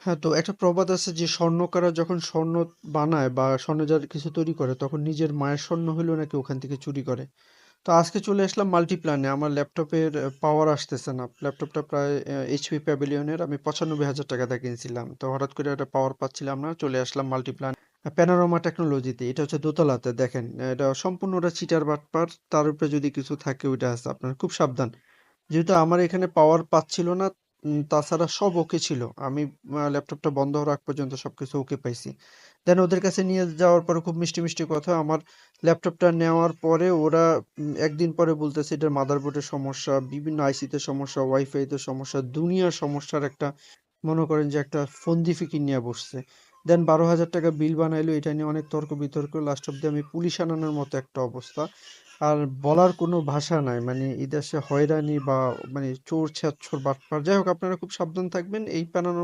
হ্যাঁ, তো একটা প্রবাদ আছে যে স্বর্ণকাররা যখন স্বর্ণ বানায় বা স্বর্ণজাত কিছু তৈরি করে তখন নিজের মায়ের স্বর্ণ হইলেও নাকি ওখান থেকে চুরি করে। তো আজকে চলে আসলাম মাল্টিপ্ল্যানে। আমার ল্যাপটপের পাওয়ার আসতেছে না। ল্যাপটপটা প্রায় এইচপি প্যাভিলিয়নের, আমি 95,000 টাকা দিয়ে কিনছিলাম। তো হঠাৎ করে একটা পাওয়ার পাচ্ছিলাম না, চলে আসলাম মাল্টিপ্ল্যান প্যানোরামা টেকনোলজিতে। এটা হচ্ছে দোতলাতে, দেখেন এটা সম্পূর্ণ ওরা চিটার বাটপার। তার উপরে যদি কিছু থাকে ওইটা আছে, আপনার খুব সাবধান। যেহেতু আমার এখানে পাওয়ার পাচ্ছিল না, তাছাড়া সব ওকে ছিল। আমি ল্যাপটপটা বন্ধ হওয়ার আগ পর্যন্ত সবকিছু ওকে পাইছি। দেন ওদের কাছে নিয়ে যাওয়ার পরে খুব মিষ্টি মিষ্টি কথা। আমার ল্যাপটপটা নেওয়ার পরে ওরা একদিন পরে বলতেছে এটার মাদারবোর্ডের সমস্যা, বিভিন্ন আইসিতে সমস্যা, ওয়াইফাইতে সমস্যা, দুনিয়ার সমস্যার একটা, মনে করেন যে একটা ফন্দি ফিকির নিয়ে বসছে। দেন 12,000 টাকা বিল বানাইলো, এটা নিয়ে অনেক তর্ক বিতর্ক, লাস্ট অব্দি আমি পুলিশ আনানোর মতো একটা অবস্থা। আর বলার কোনো ভাষা নাই। মানে এই দেশে হয়রানি বা মানে চোর, ছেঁচড়, বাটপার, যাই হোক আপনারা খুব সাবধান থাকবেন। এই প্যানোরামা